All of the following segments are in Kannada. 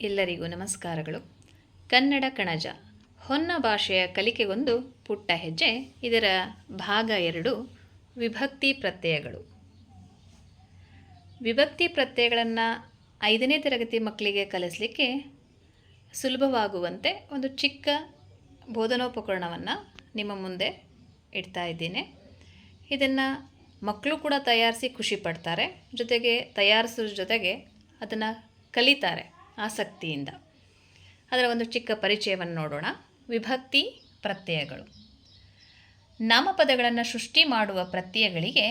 ಎಲ್ಲರಿಗೂ ನಮಸ್ಕಾರಗಳು. ಕನ್ನಡ ಕಣಜ ಹೊನ್ನ ಭಾಷೆಯ ಕಲಿಕೆಗೊಂದು ಪುಟ್ಟ ಹೆಜ್ಜೆ. ಇದರ ಭಾಗ 2 ವಿಭಕ್ತಿ ಪ್ರತ್ಯಯಗಳು. ವಿಭಕ್ತಿ ಪ್ರತ್ಯಯಗಳನ್ನು 5ನೇ ತರಗತಿ ಮಕ್ಕಳಿಗೆ ಕಲಿಸಲಿಕ್ಕೆ ಸುಲಭವಾಗುವಂತೆ ಒಂದು ಚಿಕ್ಕ ಬೋಧನೋಪಕರಣವನ್ನು ನಿಮ್ಮ ಮುಂದೆ ಇಡ್ತಾ ಇದ್ದೀನಿ. ಇದನ್ನು ಮಕ್ಕಳು ಕೂಡ ತಯಾರಿಸಿ ಖುಷಿ ಪಡ್ತಾರೆ, ಜೊತೆಗೆ ತಯಾರಿಸೋದ್ರ ಜೊತೆಗೆ ಅದನ್ನು ಕಲಿತಾರೆ ಆಸಕ್ತಿಯಿಂದ. ಅದರ ಒಂದು ಚಿಕ್ಕ ಪರಿಚಯವನ್ನು ನೋಡೋಣ. ವಿಭಕ್ತಿ ಪ್ರತ್ಯಯಗಳು. ನಾಮಪದಗಳನ್ನು ಸೃಷ್ಟಿ ಮಾಡುವ ಪ್ರತ್ಯಯಗಳಿಗೆ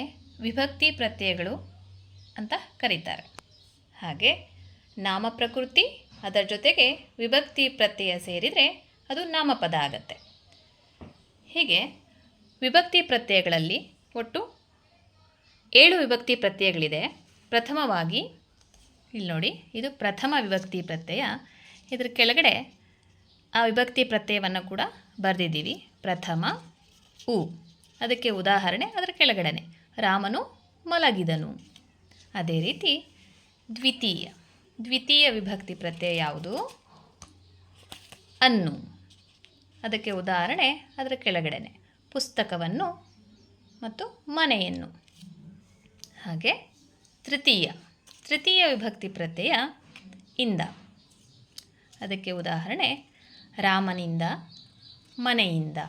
ವಿಭಕ್ತಿ ಪ್ರತ್ಯಯಗಳು ಅಂತ ಕರೀತಾರೆ. ಹಾಗೆ ನಾಮ ಪ್ರಕೃತಿ ಅದರ ಜೊತೆಗೆ ವಿಭಕ್ತಿ ಪ್ರತ್ಯಯ ಸೇರಿದರೆ ಅದು ನಾಮಪದ ಆಗತ್ತೆ. ಹೀಗೆ ವಿಭಕ್ತಿ ಪ್ರತ್ಯಯಗಳಲ್ಲಿ ಒಟ್ಟು 7 ವಿಭಕ್ತಿ ಪ್ರತ್ಯಯಗಳಿದೆ. ಪ್ರಥಮವಾಗಿ ಇಲ್ಲಿ ನೋಡಿ, ಇದು ಪ್ರಥಮ ವಿಭಕ್ತಿ ಪ್ರತ್ಯಯ. ಇದರ ಕೆಳಗಡೆ ಆ ವಿಭಕ್ತಿ ಪ್ರತ್ಯಯವನ್ನು ಕೂಡ ಬರೆದಿದ್ದೀವಿ. ಪ್ರಥಮ ಉ, ಅದಕ್ಕೆ ಉದಾಹರಣೆ ಅದರ ಕೆಳಗಡೆನೆ ರಾಮನು ಮಲಗಿದನು. ಅದೇ ರೀತಿ ದ್ವಿತೀಯ ವಿಭಕ್ತಿ ಪ್ರತ್ಯಯ ಯಾವುದು? ಅನ್ನು, ಅದಕ್ಕೆ ಉದಾಹರಣೆ ಅದರ ಕೆಳಗಡೆನೆ ಪುಸ್ತಕವನ್ನು ಮತ್ತು ಮನೆಯನ್ನು. ಹಾಗೆ ತೃತೀಯ ವಿಭಕ್ತಿ ಪ್ರತ್ಯಯ ಇಂದ, ಅದಕ್ಕೆ ಉದಾಹರಣೆ ರಾಮನಿಂದ ಮನೆಯಿಂದ.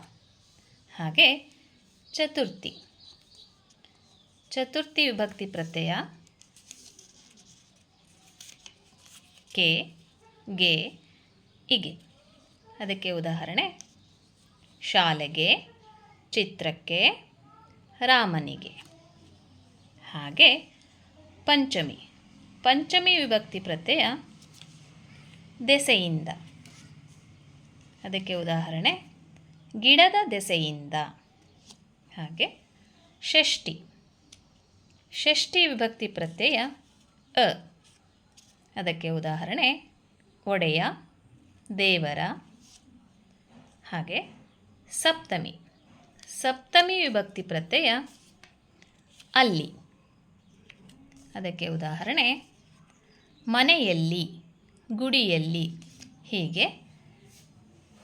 ಹಾಗೆ ಚತುರ್ಥಿ ವಿಭಕ್ತಿ ಪ್ರತ್ಯಯ ಕೆ, ಗೆ, ಇಗೆ. ಅದಕ್ಕೆ ಉದಾಹರಣೆ ಶಾಲೆಗೆ, ಚಿತ್ರಕ್ಕೆ, ರಾಮನಿಗೆ. ಹಾಗೆ ಪಂಚಮಿ ವಿಭಕ್ತಿ ಪ್ರತ್ಯಯ ದೆಸೆಯಿಂದ. ಅದಕ್ಕೆ ಉದಾಹರಣೆ ಗಿಡದ ದೆಸೆಯಿಂದ. ಹಾಗೆ ಷಷ್ಠಿ ವಿಭಕ್ತಿ ಪ್ರತ್ಯಯ ಅ, ಅದಕ್ಕೆ ಉದಾಹರಣೆ ಒಡೆಯ, ದೇವರ. ಹಾಗೆ ಸಪ್ತಮಿ ವಿಭಕ್ತಿ ಪ್ರತ್ಯಯ ಅಲ್ಲಿ, ಅದಕ್ಕೆ ಉದಾಹರಣೆ ಮನೆಯಲ್ಲಿ, ಗುಡಿಯಲ್ಲಿ. ಹೀಗೆ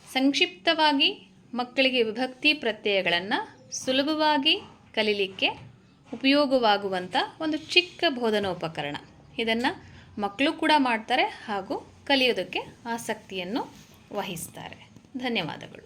ಸಂಕ್ಷಿಪ್ತವಾಗಿ ಮಕ್ಕಳಿಗೆ ವಿಭಕ್ತಿ ಪ್ರತ್ಯಯಗಳನ್ನು ಸುಲಭವಾಗಿ ಕಲೀಲಿಕ್ಕೆ ಉಪಯೋಗವಾಗುವಂಥ ಒಂದು ಚಿಕ್ಕ ಬೋಧನೋಪಕರಣ. ಇದನ್ನು ಮಕ್ಕಳು ಕೂಡ ಮಾಡ್ತಾರೆ ಹಾಗೂ ಕಲಿಯೋದಕ್ಕೆ ಆಸಕ್ತಿಯನ್ನು ವಹಿಸ್ತಾರೆ. ಧನ್ಯವಾದಗಳು.